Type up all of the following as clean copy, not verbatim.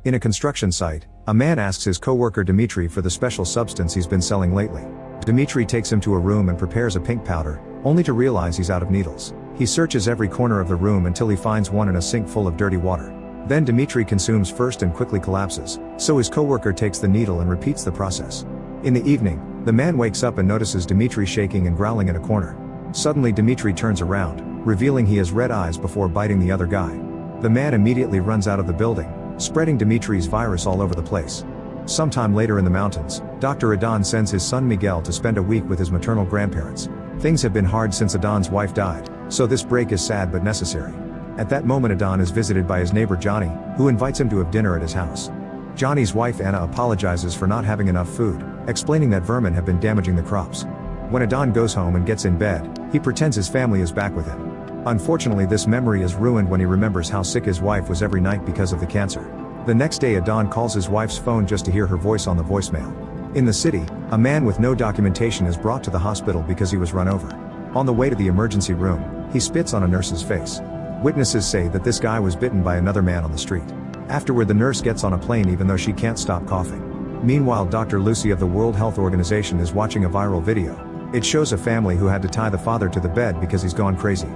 In a construction site, a man asks his co-worker Dmitry for the special substance he's been selling lately. Dmitry takes him to a room and prepares a pink powder, only to realize he's out of needles. He searches every corner of the room until he finds one in a sink full of dirty water. Then Dmitry consumes first and quickly collapses, so his co-worker takes the needle and repeats the process. In the evening, the man wakes up and notices Dmitry shaking and growling in a corner. Suddenly Dmitry turns around, revealing he has red eyes before biting the other guy. The man immediately runs out of the building, spreading Dmitry's virus all over the place. Sometime later in the mountains, Dr. Adon sends his son Miguel to spend a week with his maternal grandparents. Things have been hard since Adon's wife died, so this break is sad but necessary. At that moment Adon is visited by his neighbor Johnny, who invites him to have dinner at his house. Johnny's wife Anna apologizes for not having enough food, explaining that vermin have been damaging the crops. When Adon goes home and gets in bed, he pretends his family is back with him. Unfortunately, this memory is ruined when he remembers how sick his wife was every night because of the cancer. The next day Adon calls his wife's phone just to hear her voice on the voicemail. In the city, a man with no documentation is brought to the hospital because he was run over. On the way to the emergency room, he spits on a nurse's face. Witnesses say that this guy was bitten by another man on the street. Afterward, the nurse gets on a plane even though she can't stop coughing. Meanwhile, Dr. Lucy of the World Health Organization is watching a viral video. It shows a family who had to tie the father to the bed because he's gone crazy.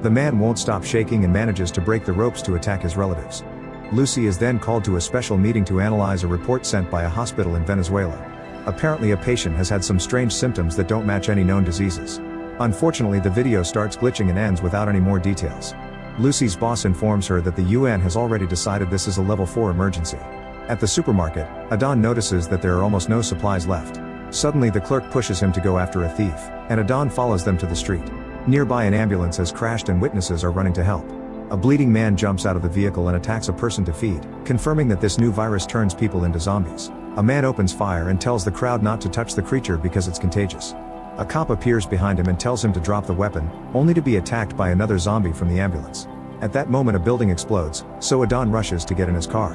The man won't stop shaking and manages to break the ropes to attack his relatives. Lucy is then called to a special meeting to analyze a report sent by a hospital in Venezuela. Apparently a patient has had some strange symptoms that don't match any known diseases. Unfortunately, the video starts glitching and ends without any more details. Lucy's boss informs her that the UN has already decided this is a level 4 emergency. At the supermarket, Adon notices that there are almost no supplies left. Suddenly the clerk pushes him to go after a thief, and Adon follows them to the street. Nearby an ambulance has crashed and witnesses are running to help. A bleeding man jumps out of the vehicle and attacks a person to feed, confirming that this new virus turns people into zombies. A man opens fire and tells the crowd not to touch the creature because it's contagious. A cop appears behind him and tells him to drop the weapon, only to be attacked by another zombie from the ambulance. At that moment a building explodes, so Adon rushes to get in his car.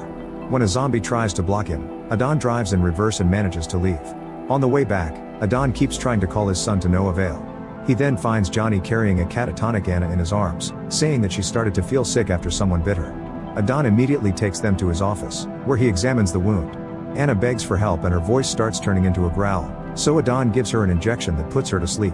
When a zombie tries to block him, Adon drives in reverse and manages to leave. On the way back, Adon keeps trying to call his son to no avail. He then finds Johnny carrying a catatonic Anna in his arms, saying that she started to feel sick after someone bit her. Adon immediately takes them to his office, where he examines the wound. Anna begs for help and her voice starts turning into a growl, so Adon gives her an injection that puts her to sleep.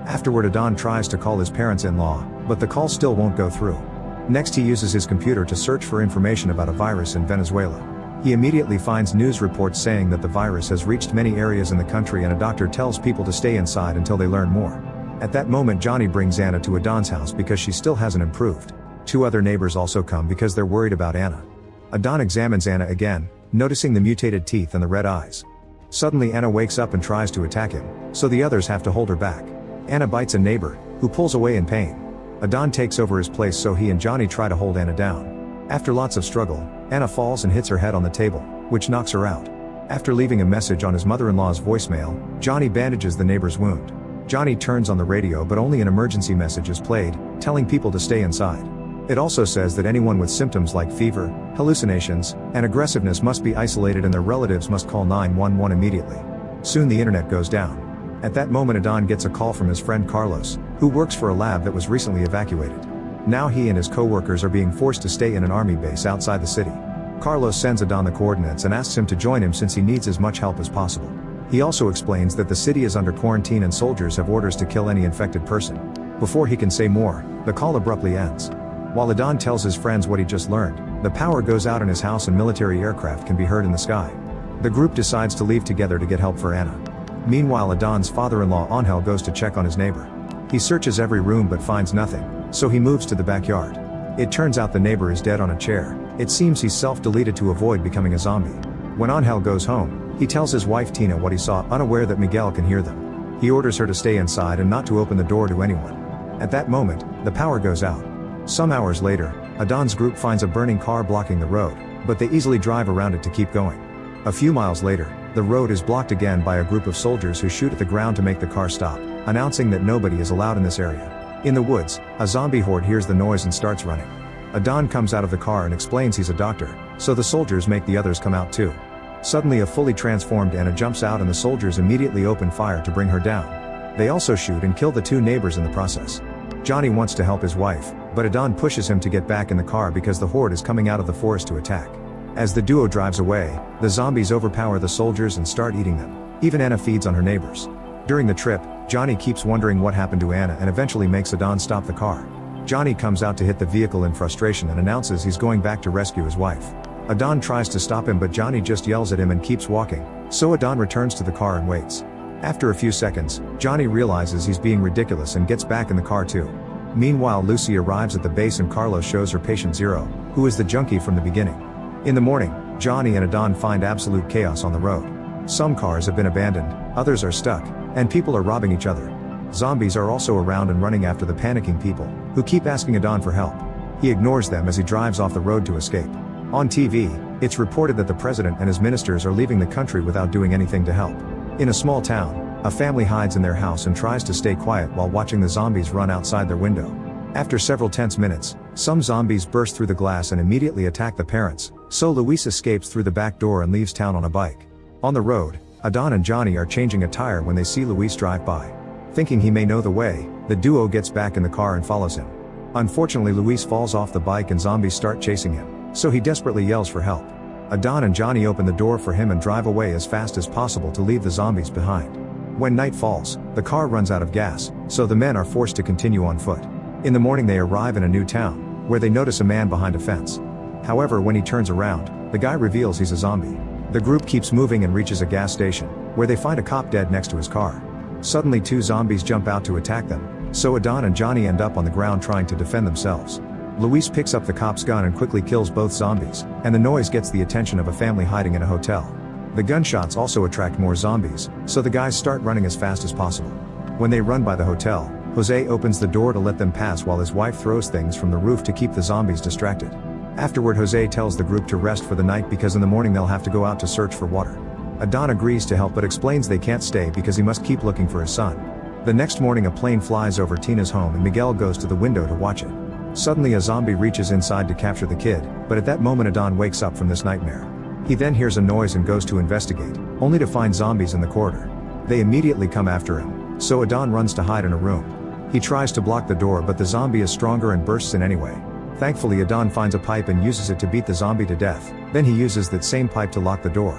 Afterward Adon tries to call his parents-in-law, but the call still won't go through. Next he uses his computer to search for information about a virus in Venezuela. He immediately finds news reports saying that the virus has reached many areas in the country and a doctor tells people to stay inside until they learn more. At that moment Johnny brings Anna to Adon's house because she still hasn't improved. 2 other neighbors also come because they're worried about Anna. Adon examines Anna again, noticing the mutated teeth and the red eyes. Suddenly Anna wakes up and tries to attack him, so the others have to hold her back. Anna bites a neighbor, who pulls away in pain. Adon takes over his place so he and Johnny try to hold Anna down. After lots of struggle, Anna falls and hits her head on the table, which knocks her out. After leaving a message on his mother-in-law's voicemail, Johnny bandages the neighbor's wound. Johnny turns on the radio but only an emergency message is played, telling people to stay inside. It also says that anyone with symptoms like fever, hallucinations, and aggressiveness must be isolated and their relatives must call 911 immediately. Soon the internet goes down. At that moment Adon gets a call from his friend Carlos, who works for a lab that was recently evacuated. Now he and his co-workers are being forced to stay in an army base outside the city. Carlos sends Adon the coordinates and asks him to join him since he needs as much help as possible. He also explains that the city is under quarantine and soldiers have orders to kill any infected person. Before he can say more, the call abruptly ends. While Adon tells his friends what he just learned, the power goes out in his house and military aircraft can be heard in the sky. The group decides to leave together to get help for Anna. Meanwhile Adon's father-in-law Angel goes to check on his neighbor. He searches every room but finds nothing, so he moves to the backyard. It turns out the neighbor is dead on a chair. It seems he's self-deleted to avoid becoming a zombie. When Angel goes home, he tells his wife Tina what he saw, unaware that Miguel can hear them. He orders her to stay inside and not to open the door to anyone. At that moment, the power goes out. Some hours later, Adon's group finds a burning car blocking the road, but they easily drive around it to keep going. A few miles later, the road is blocked again by a group of soldiers who shoot at the ground to make the car stop, announcing that nobody is allowed in this area. In the woods, a zombie horde hears the noise and starts running. Adon comes out of the car and explains he's a doctor, so the soldiers make the others come out too. Suddenly a fully transformed Anna jumps out and the soldiers immediately open fire to bring her down. They also shoot and kill the 2 neighbors in the process. Johnny wants to help his wife, but Adon pushes him to get back in the car because the horde is coming out of the forest to attack. As the duo drives away, the zombies overpower the soldiers and start eating them. Even Anna feeds on her neighbors. During the trip, Johnny keeps wondering what happened to Anna and eventually makes Adon stop the car. Johnny comes out to hit the vehicle in frustration and announces he's going back to rescue his wife. Adon tries to stop him, but Johnny just yells at him and keeps walking, so Adon returns to the car and waits. After a few seconds, Johnny realizes he's being ridiculous and gets back in the car too. Meanwhile, Lucy arrives at the base and Carlos shows her patient Zero, who is the junkie from the beginning. In the morning, Johnny and Adon find absolute chaos on the road. Some cars have been abandoned, others are stuck, and people are robbing each other. Zombies are also around and running after the panicking people, who keep asking Adon for help. He ignores them as he drives off the road to escape. On TV, it's reported that the president and his ministers are leaving the country without doing anything to help. In a small town, a family hides in their house and tries to stay quiet while watching the zombies run outside their window. After several tense minutes, some zombies burst through the glass and immediately attack the parents, so Luis escapes through the back door and leaves town on a bike. On the road, Adon and Johnny are changing a tire when they see Luis drive by. Thinking he may know the way, the duo gets back in the car and follows him. Unfortunately, Luis falls off the bike and zombies start chasing him, so he desperately yells for help. Adon and Johnny open the door for him and drive away as fast as possible to leave the zombies behind. When night falls, the car runs out of gas, so the men are forced to continue on foot. In the morning they arrive in a new town, where they notice a man behind a fence. However, when he turns around, the guy reveals he's a zombie. The group keeps moving and reaches a gas station, where they find a cop dead next to his car. Suddenly two zombies jump out to attack them, so Adon and Johnny end up on the ground trying to defend themselves. Luis picks up the cop's gun and quickly kills both zombies, and the noise gets the attention of a family hiding in a hotel. The gunshots also attract more zombies, so the guys start running as fast as possible. When they run by the hotel, Jose opens the door to let them pass while his wife throws things from the roof to keep the zombies distracted. Afterward, Jose tells the group to rest for the night because in the morning they'll have to go out to search for water. Adon agrees to help but explains they can't stay because he must keep looking for his son. The next morning a plane flies over Tina's home and Miguel goes to the window to watch it. Suddenly a zombie reaches inside to capture the kid, but at that moment Adon wakes up from this nightmare. He then hears a noise and goes to investigate, only to find zombies in the corridor. They immediately come after him, so Adon runs to hide in a room. He tries to block the door but the zombie is stronger and bursts in anyway. Thankfully Adon finds a pipe and uses it to beat the zombie to death, then he uses that same pipe to lock the door.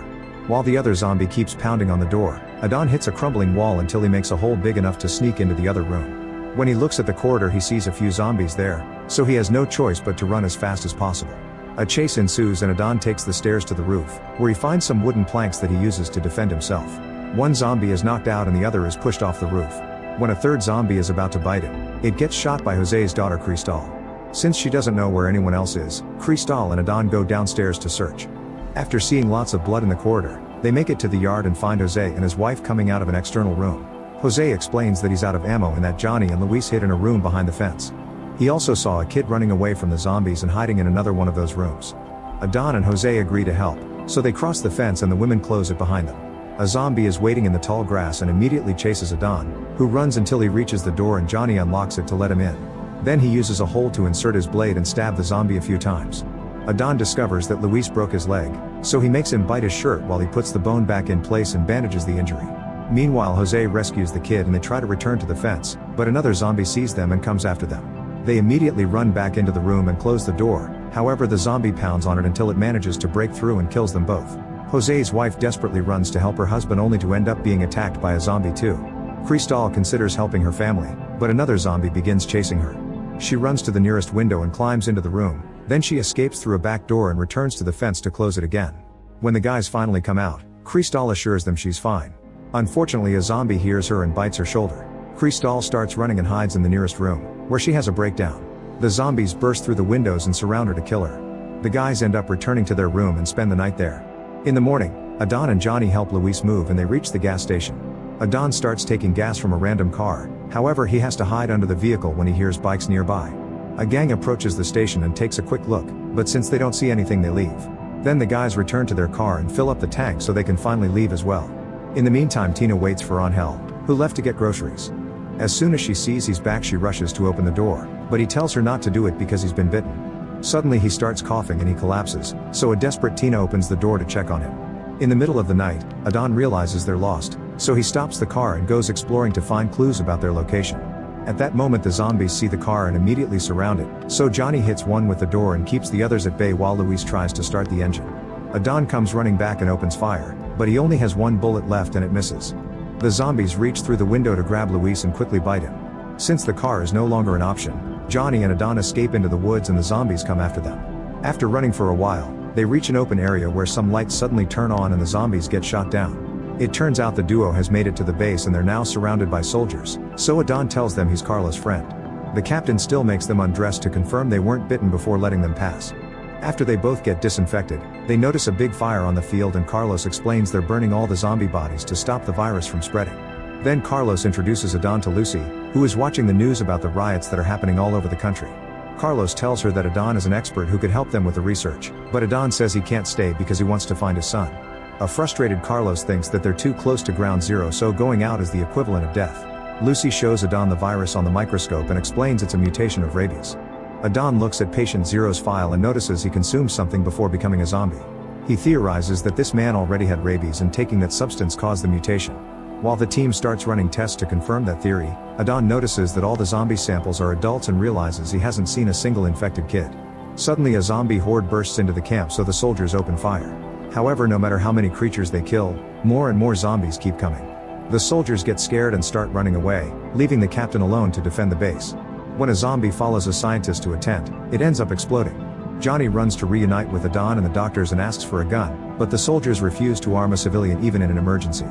While the other zombie keeps pounding on the door, Adon hits a crumbling wall until he makes a hole big enough to sneak into the other room. When he looks at the corridor he sees a few zombies there, so he has no choice but to run as fast as possible. A chase ensues and Adon takes the stairs to the roof, where he finds some wooden planks that he uses to defend himself. One zombie is knocked out and the other is pushed off the roof. When a third zombie is about to bite him, it gets shot by Jose's daughter Cristal. Since she doesn't know where anyone else is, Cristal and Adon go downstairs to search. After seeing lots of blood in the corridor, they make it to the yard and find Jose and his wife coming out of an external room. Jose explains that he's out of ammo and that Johnny and Luis hid in a room behind the fence. He also saw a kid running away from the zombies and hiding in another one of those rooms. Adon and Jose agree to help, so they cross the fence and the women close it behind them. A zombie is waiting in the tall grass and immediately chases Adon, who runs until he reaches the door and Johnny unlocks it to let him in. Then he uses a hole to insert his blade and stab the zombie a few times. Adon discovers that Luis broke his leg, so he makes him bite his shirt while he puts the bone back in place and bandages the injury. Meanwhile, Jose rescues the kid and they try to return to the fence, but another zombie sees them and comes after them. They immediately run back into the room and close the door, however the zombie pounds on it until it manages to break through and kills them both. Jose's wife desperately runs to help her husband only to end up being attacked by a zombie too. Cristal considers helping her family, but another zombie begins chasing her. She runs to the nearest window and climbs into the room, then she escapes through a back door and returns to the fence to close it again. When the guys finally come out, Cristal assures them she's fine. Unfortunately, a zombie hears her and bites her shoulder. Cristal starts running and hides in the nearest room, where she has a breakdown. The zombies burst through the windows and surround her to kill her. The guys end up returning to their room and spend the night there. In the morning, Adon and Johnny help Luis move and they reach the gas station. Adon starts taking gas from a random car, however he has to hide under the vehicle when he hears bikes nearby. A gang approaches the station and takes a quick look, but since they don't see anything they leave. Then the guys return to their car and fill up the tank so they can finally leave as well. In the meantime, Tina waits for Angel, who left to get groceries. As soon as she sees he's back she rushes to open the door, but he tells her not to do it because he's been bitten. Suddenly he starts coughing and he collapses, so a desperate Tina opens the door to check on him. In the middle of the night, Adon realizes they're lost, so he stops the car and goes exploring to find clues about their location. At that moment the zombies see the car and immediately surround it, so Johnny hits one with the door and keeps the others at bay while Luis tries to start the engine. Adan comes running back and opens fire, but he only has one bullet left and it misses. The zombies reach through the window to grab Luis and quickly bite him. Since the car is no longer an option, Johnny and Adan escape into the woods and the zombies come after them. After running for a while, they reach an open area where some lights suddenly turn on and the zombies get shot down. It turns out the duo has made it to the base and they're now surrounded by soldiers, so Adan tells them he's Carlos' friend. The captain still makes them undress to confirm they weren't bitten before letting them pass. After they both get disinfected, they notice a big fire on the field and Carlos explains they're burning all the zombie bodies to stop the virus from spreading. Then Carlos introduces Adan to Lucy, who is watching the news about the riots that are happening all over the country. Carlos tells her that Adan is an expert who could help them with the research, but Adan says he can't stay because he wants to find his son. A frustrated Carlos thinks that they're too close to ground zero, so going out is the equivalent of death. Lucy shows Adan the virus on the microscope and explains it's a mutation of rabies. Adan looks at patient Zero's file and notices he consumed something before becoming a zombie. He theorizes that this man already had rabies and taking that substance caused the mutation. While the team starts running tests to confirm that theory, Adan notices that all the zombie samples are adults and realizes he hasn't seen a single infected kid. Suddenly a zombie horde bursts into the camp, so the soldiers open fire. However, no matter how many creatures they kill, more and more zombies keep coming. The soldiers get scared and start running away, leaving the captain alone to defend the base. When a zombie follows a scientist to a tent, it ends up exploding. Johnny runs to reunite with Adan and the doctors and asks for a gun, but the soldiers refuse to arm a civilian even in an emergency.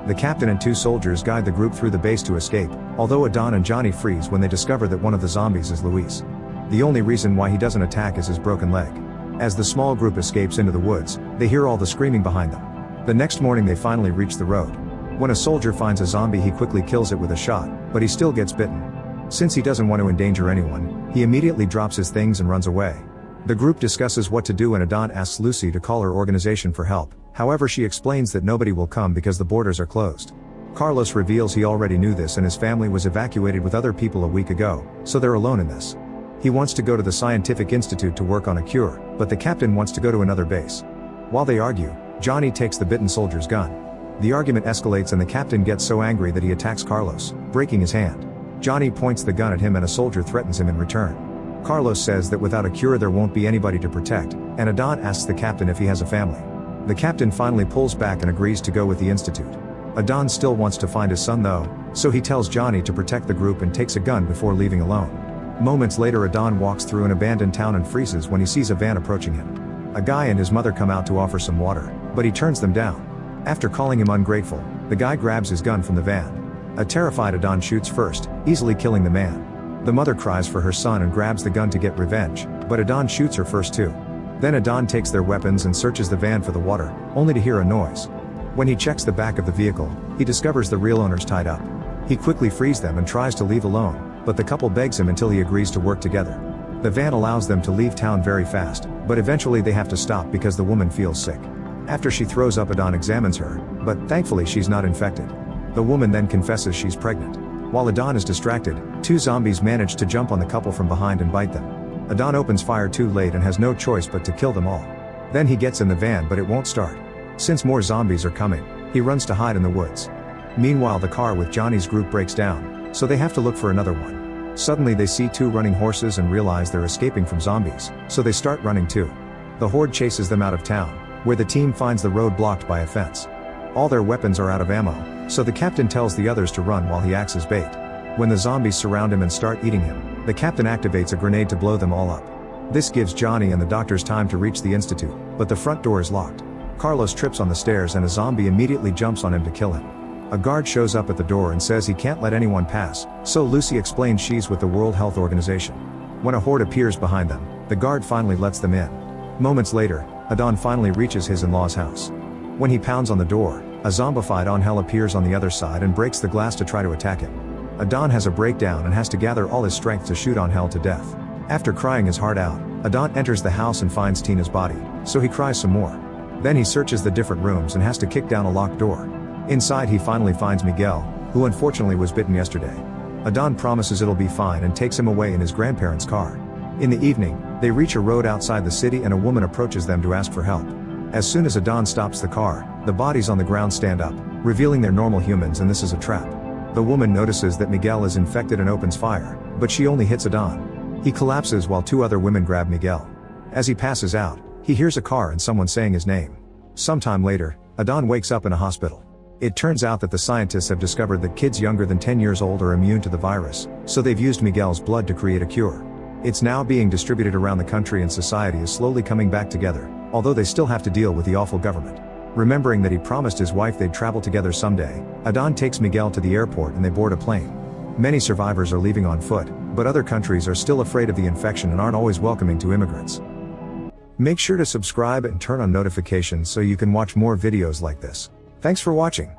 The captain and two soldiers guide the group through the base to escape, although Adan and Johnny freeze when they discover that one of the zombies is Luis. The only reason why he doesn't attack is his broken leg. As the small group escapes into the woods, they hear all the screaming behind them. The next morning they finally reach the road. When a soldier finds a zombie, he quickly kills it with a shot, but he still gets bitten. Since he doesn't want to endanger anyone, he immediately drops his things and runs away. The group discusses what to do and Adan asks Lucy to call her organization for help. However, she explains that nobody will come because the borders are closed. Carlos reveals he already knew this and his family was evacuated with other people a week ago, so they're alone in this. He wants to go to the scientific institute to work on a cure, but the captain wants to go to another base. While they argue, Johnny takes the bitten soldier's gun. The argument escalates and the captain gets so angry that he attacks Carlos, breaking his hand. Johnny points the gun at him and a soldier threatens him in return. Carlos says that without a cure there won't be anybody to protect, and Adan asks the captain if he has a family. The captain finally pulls back and agrees to go with the institute. Adan still wants to find his son though, so he tells Johnny to protect the group and takes a gun before leaving alone. Moments later Adan walks through an abandoned town and freezes when he sees a van approaching him. A guy and his mother come out to offer some water, but he turns them down. After calling him ungrateful, the guy grabs his gun from the van. A terrified Adan shoots first, easily killing the man. The mother cries for her son and grabs the gun to get revenge, but Adan shoots her first too. Then Adan takes their weapons and searches the van for the water, only to hear a noise. When he checks the back of the vehicle, he discovers the real owners tied up. He quickly frees them and tries to leave alone, but the couple begs him until he agrees to work together. The van allows them to leave town very fast, but eventually they have to stop because the woman feels sick. After she throws up, Adan examines her, but thankfully she's not infected. The woman then confesses she's pregnant. While Adan is distracted, two zombies manage to jump on the couple from behind and bite them. Adan opens fire too late and has no choice but to kill them all. Then he gets in the van but it won't start. Since more zombies are coming, he runs to hide in the woods. Meanwhile, the car with Johnny's group breaks down, so they have to look for another one. Suddenly they see two running horses and realize they're escaping from zombies, so they start running too. The horde chases them out of town, where the team finds the road blocked by a fence. All their weapons are out of ammo, so the captain tells the others to run while he acts as bait. When the zombies surround him and start eating him, the captain activates a grenade to blow them all up. This gives Johnny and the doctors time to reach the institute, but the front door is locked. Carlos trips on the stairs and a zombie immediately jumps on him to kill him. A guard shows up at the door and says he can't let anyone pass, so Lucy explains she's with the World Health Organization. When a horde appears behind them, the guard finally lets them in. Moments later, Adan finally reaches his in-laws' house. When he pounds on the door, a zombified Angel appears on the other side and breaks the glass to try to attack him. Adan has a breakdown and has to gather all his strength to shoot Angel to death. After crying his heart out, Adan enters the house and finds Tina's body, so he cries some more. Then he searches the different rooms and has to kick down a locked door. Inside he finally finds Miguel, who unfortunately was bitten yesterday. Adan promises it'll be fine and takes him away in his grandparents' car. In the evening, they reach a road outside the city and a woman approaches them to ask for help. As soon as Adan stops the car, the bodies on the ground stand up, revealing they're normal humans and this is a trap. The woman notices that Miguel is infected and opens fire, but she only hits Adan. He collapses while two other women grab Miguel. As he passes out, He hears a car and someone saying his name. Sometime later, Adon wakes up in a hospital. It turns out that the scientists have discovered that kids younger than 10 years old are immune to the virus, so they've used Miguel's blood to create a cure. It's now being distributed around the country and society is slowly coming back together, although they still have to deal with the awful government. Remembering that he promised his wife they'd travel together someday, Adon takes Miguel to the airport and they board a plane. Many survivors are leaving on foot, but other countries are still afraid of the infection and aren't always welcoming to immigrants. Make sure to subscribe and turn on notifications so you can watch more videos like this. Thanks for watching.